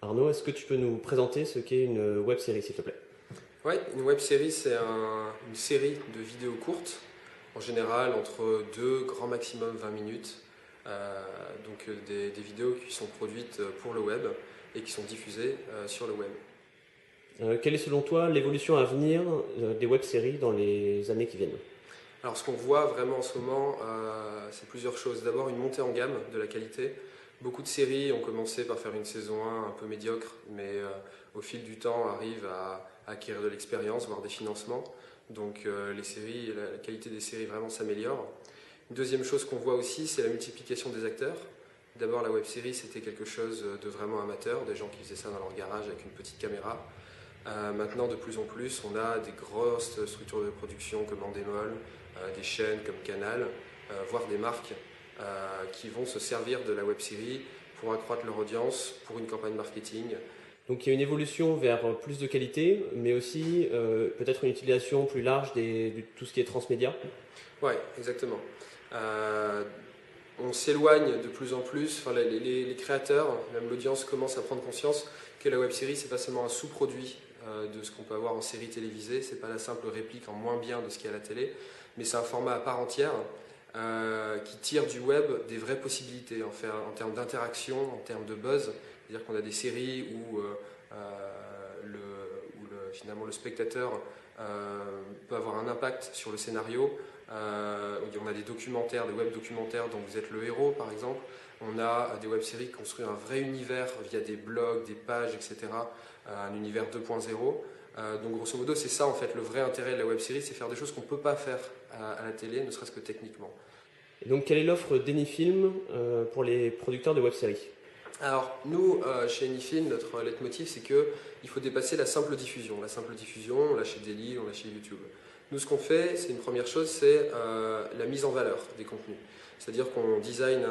Arnaud, est-ce que tu peux nous présenter ce qu'est une web série, s'il te plaît? Ouais, une web série, c'est une série de vidéos courtes, en général entre 2, grand maximum 20 minutes. Des vidéos qui sont produites pour le web et qui sont diffusées sur le web. Quelle est selon toi l'évolution à venir des web séries dans les années qui viennent? Alors ce qu'on voit vraiment en ce moment, c'est plusieurs choses. D'abord une montée en gamme de la qualité. Beaucoup de séries ont commencé par faire une saison 1 un peu médiocre, mais au fil du temps arrivent à acquérir de l'expérience, voire des financements. Donc la qualité des séries vraiment s'améliore. Une deuxième chose qu'on voit aussi, c'est la multiplication des acteurs. D'abord la web série c'était quelque chose de vraiment amateur, des gens qui faisaient ça dans leur garage avec une petite caméra. Maintenant de plus en plus on a des grosses structures de production comme Endemol, des chaînes comme Canal, voire des marques qui vont se servir de la web série pour accroître leur audience, pour une campagne marketing. Donc il y a une évolution vers plus de qualité, mais aussi peut-être une utilisation plus large de tout ce qui est transmédia. Ouais, exactement. On s'éloigne de plus en plus, enfin, les créateurs, même l'audience commence à prendre conscience que la web série c'est pas seulement un sous-produit de ce qu'on peut avoir en série télévisée, c'est pas la simple réplique en moins bien de ce qu'il y a à la télé, mais c'est un format à part entière qui tire du web des vraies possibilités en termes d'interaction, en termes de buzz. C'est-à-dire qu'on a des séries où finalement le spectateur peut avoir un impact sur le scénario. On a des documentaires, des web documentaires dont vous êtes le héros par exemple. On a des web-séries qui construisent un vrai univers via des blogs, des pages, etc. Un univers 2.0. Donc grosso modo c'est ça en fait le vrai intérêt de la web-série, c'est faire des choses qu'on ne peut pas faire à la télé, ne serait-ce que techniquement. Et donc quelle est l'offre d'Anyfilm pour les producteurs de web séries? Alors nous, chez Anyfilm, notre leitmotiv c'est qu'il faut dépasser la simple diffusion. La simple diffusion, on l'a chez Daily, on l'a chez YouTube. Nous ce qu'on fait, c'est une première chose, c'est la mise en valeur des contenus. C'est-à-dire qu'on design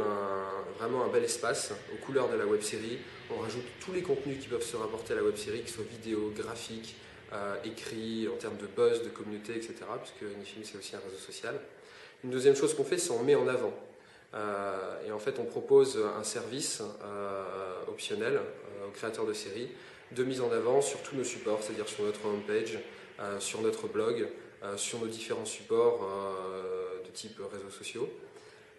vraiment un bel espace aux couleurs de la web série. On rajoute tous les contenus qui peuvent se rapporter à la web série, qu'ils soient vidéo, graphiques, écrits, en termes de buzz, de communauté, etc. Puisque Anyfilm c'est aussi un réseau social. Une deuxième chose qu'on fait, c'est qu'on met en avant. Et en fait, on propose un service optionnel aux créateurs de séries de mise en avant sur tous nos supports, c'est-à-dire sur notre homepage, sur notre blog, sur nos différents supports de type réseaux sociaux.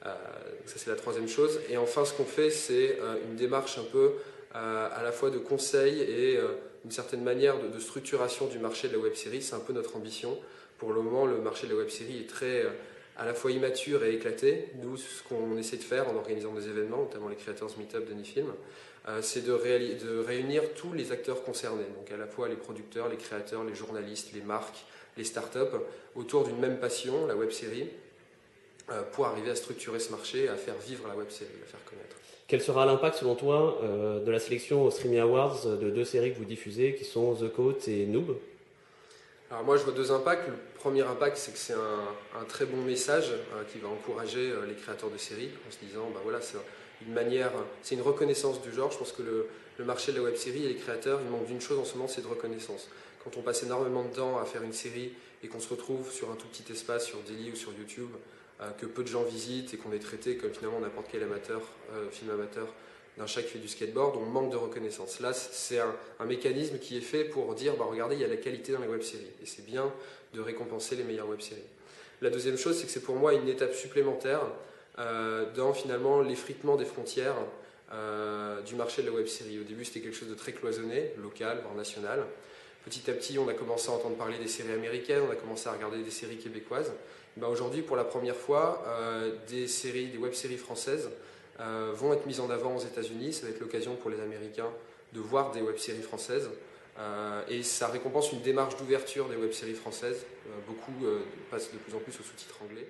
Ça, c'est la troisième chose. Et enfin, ce qu'on fait, c'est une démarche un peu à la fois de conseil et d'une certaine manière de structuration du marché de la web série. C'est un peu notre ambition. Pour le moment, le marché de la web série est très à la fois immature et éclaté. Nous, ce qu'on essaie de faire en organisant des événements, notamment les Creators Meetup d'Anyfilm, c'est de réunir tous les acteurs concernés, donc à la fois les producteurs, les créateurs, les journalistes, les marques, les startups, autour d'une même passion, la web série, pour arriver à structurer ce marché, à faire vivre la web série, à la faire connaître. Quel sera l'impact selon toi de la sélection aux Streaming Awards de deux séries que vous diffusez qui sont The Coat et Noob? Alors moi je vois deux impacts. Le premier impact c'est que c'est un très bon message qui va encourager les créateurs de séries en se disant bah voilà c'est une manière, c'est une reconnaissance du genre. Je pense que le marché de la web série et les créateurs ils manquent d'une chose en ce moment, c'est de reconnaissance. Quand on passe énormément de temps à faire une série et qu'on se retrouve sur un tout petit espace sur Daily ou sur YouTube que peu de gens visitent et qu'on est traité comme finalement n'importe quel film amateur d'un chat qui fait du skateboard, on manque de reconnaissance. Là, c'est un mécanisme qui est fait pour dire, bah, regardez, il y a la qualité dans les web-séries. Et c'est bien de récompenser les meilleures web-séries. La deuxième chose, c'est que c'est pour moi une étape supplémentaire dans finalement l'effritement des frontières du marché de la web-série. Au début, c'était quelque chose de très cloisonné, local, voire national. Petit à petit, on a commencé à entendre parler des séries américaines, on a commencé à regarder des séries québécoises. Ben, aujourd'hui, pour la première fois, des web-séries françaises vont être mises en avant aux États-Unis. Ça va être l'occasion pour les Américains de voir des web-séries françaises. Et ça récompense une démarche d'ouverture des web-séries françaises. Beaucoup passent de plus en plus aux sous-titres anglais.